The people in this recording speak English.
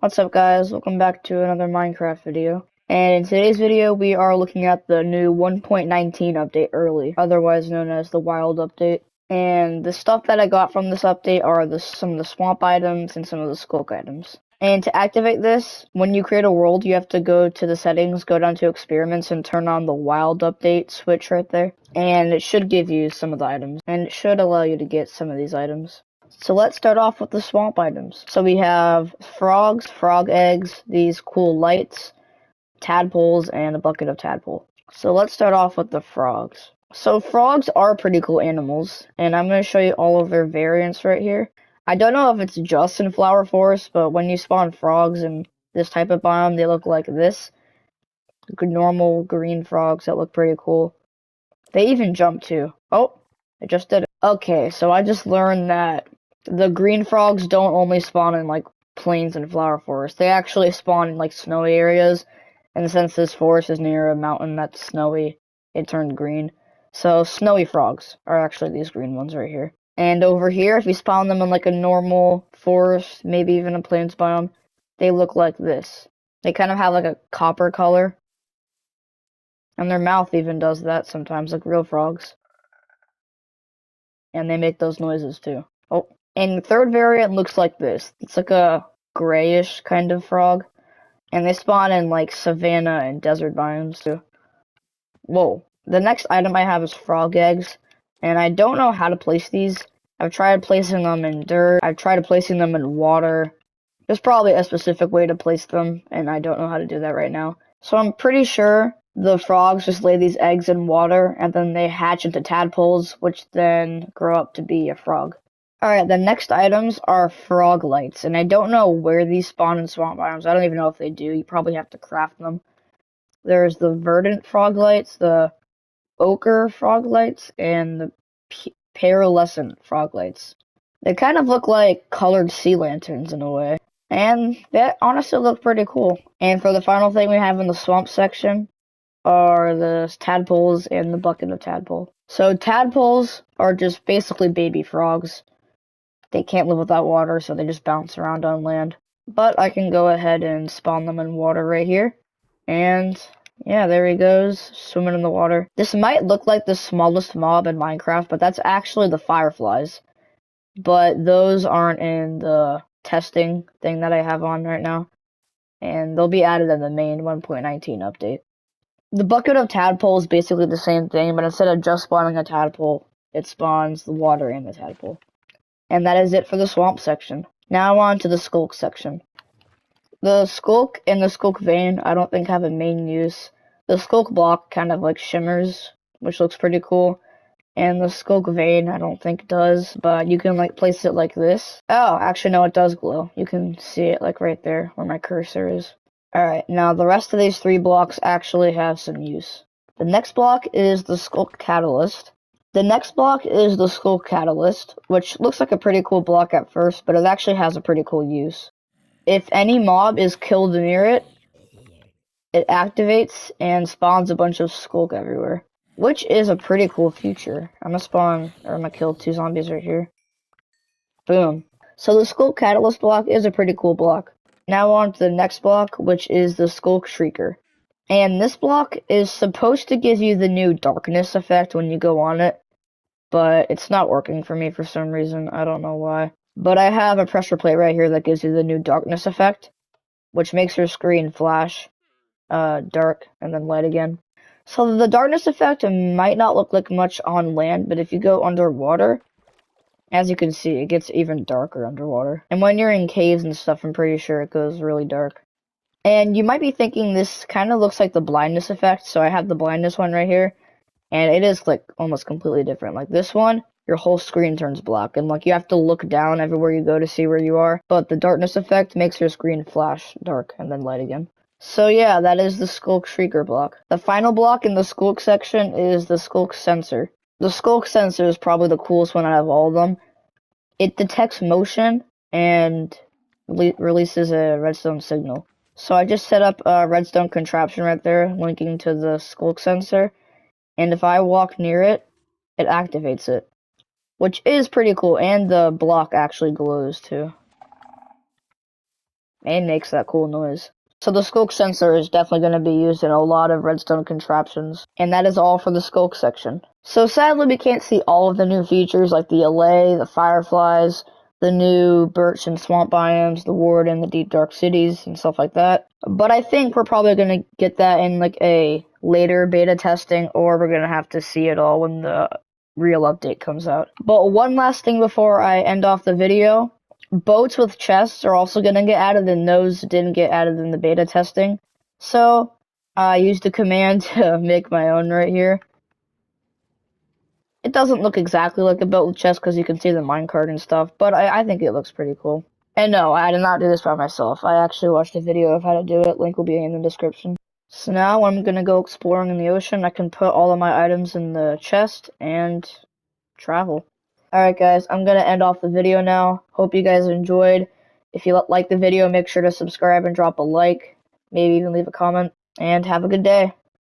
What's up guys, welcome back to another Minecraft video. And in today's video we are looking at the new 1.19 update early, otherwise known as the wild update. And the stuff that I got from this update are some of the swamp items and some of the sculk items. And to activate this, when you create a world you have to go to the settings, go down to experiments and turn on the wild update switch right there. And it should give you some of the items, and it should allow you to get some of these items. So let's start off with the swamp items. So we have frogs, frog eggs, these cool lights, tadpoles, and a bucket of tadpole. So let's start off with the frogs. So frogs are pretty cool animals, and I'm going to show you all of their variants right here. I don't know if it's just in Flower Forest, but when you spawn frogs in this type of biome, they look like this. Normal green frogs that look pretty cool. They even jump too. Oh, I just did it. Okay, so I just learned that the green frogs don't only spawn in like plains and flower forests. They actually spawn in like snowy areas. And since this forest is near a mountain that's snowy, it turned green. So snowy frogs are actually these green ones right here. And over here, if you spawn them in like a normal forest, maybe even a plains biome, they look like this. They kind of have like a copper color. And their mouth even does that sometimes, like real frogs. And they make those noises too. Oh. And the third variant looks like this. It's like a grayish kind of frog. And they spawn in like savanna and desert biomes too. Whoa. The next item I have is frog eggs. And I don't know how to place these. I've tried placing them in dirt. I've tried placing them in water. There's probably a specific way to place them, and I don't know how to do that right now. So I'm pretty sure the frogs just lay these eggs in water, and then they hatch into tadpoles, which then grow up to be a frog. Alright, the next items are Froglights, and I don't know where these spawn in swamp biomes. I don't even know if they do. You probably have to craft them. There's the verdant Froglights, the ochre Froglights, and the pearlescent Froglights. They kind of look like colored sea lanterns in a way. And that honestly looked pretty cool. And for the final thing we have in the swamp section are the tadpoles and the bucket of tadpole. So tadpoles are just basically baby frogs. They can't live without water, so they just bounce around on land. But I can go ahead and spawn them in water right here. And yeah, there he goes, swimming in the water. This might look like the smallest mob in Minecraft, but that's actually the fireflies. But those aren't in the testing thing that I have on right now. And they'll be added in the main 1.19 update. The bucket of tadpole is basically the same thing, but instead of just spawning a tadpole, it spawns the water in the tadpole. And that is it for the swamp section. Now on to the sculk section. The sculk and the Sculk Vein I don't think have a main use. The Sculk block kind of like shimmers, which looks pretty cool. And the Sculk Vein I don't think does, but you can like place it like this. Oh, actually no, it does glow. You can see it like right there where my cursor is. Alright, now the rest of these three blocks actually have some use. The next block is the Sculk Catalyst. The next block is the Sculk Catalyst, which looks like a pretty cool block at first, but it actually has a pretty cool use. If any mob is killed near it, it activates and spawns a bunch of Sculk everywhere. Which is a pretty cool feature. I'm gonna kill two zombies right here. Boom. So the Sculk Catalyst block is a pretty cool block. Now on to the next block, which is the Sculk Shrieker. And this block is supposed to give you the new darkness effect when you go on it, but it's not working for me for some reason. I don't know why. But I have a pressure plate right here that gives you the new darkness effect, which makes your screen flash dark and then light again. So the darkness effect might not look like much on land, but if you go underwater, as you can see, it gets even darker underwater. And when you're in caves and stuff, I'm pretty sure it goes really dark. And you might be thinking this kind of looks like the blindness effect, so I have the blindness one right here, and it is like almost completely different. Like this one, your whole screen turns black, and like you have to look down everywhere you go to see where you are, but the darkness effect makes your screen flash dark and then light again. So yeah, that is the Sculk Shrieker block. The final block in the Sculk section is the Sculk Sensor. The Sculk Sensor is probably the coolest one out of all of them. It detects motion and releases a redstone signal. So I just set up a redstone contraption right there, linking to the Sculk Sensor, and if I walk near it, it activates it, which is pretty cool, and the block actually glows too. and makes that cool noise. So the Sculk Sensor is definitely going to be used in a lot of redstone contraptions, and that is all for the Sculk section. So sadly we can't see all of the new features like the allay, the fireflies, the new birch and swamp biomes, the warden, the deep dark cities, and stuff like that. But I think we're probably going to get that in like a later beta testing, or we're going to have to see it all when the real update comes out. But one last thing before I end off the video. Boats with chests are also going to get added, and those didn't get added in the beta testing. So I used a command to make my own right here. It doesn't look exactly like a boat with chests because you can see the minecart and stuff, but I think it looks pretty cool. And no, I did not do this by myself. I actually watched a video of how to do it. Link will be in the description. So now I'm going to go exploring in the ocean. I can put all of my items in the chest and travel. Alright guys, I'm going to end off the video now. Hope you guys enjoyed. If you liked the video, make sure to subscribe and drop a like. Maybe even leave a comment. And have a good day.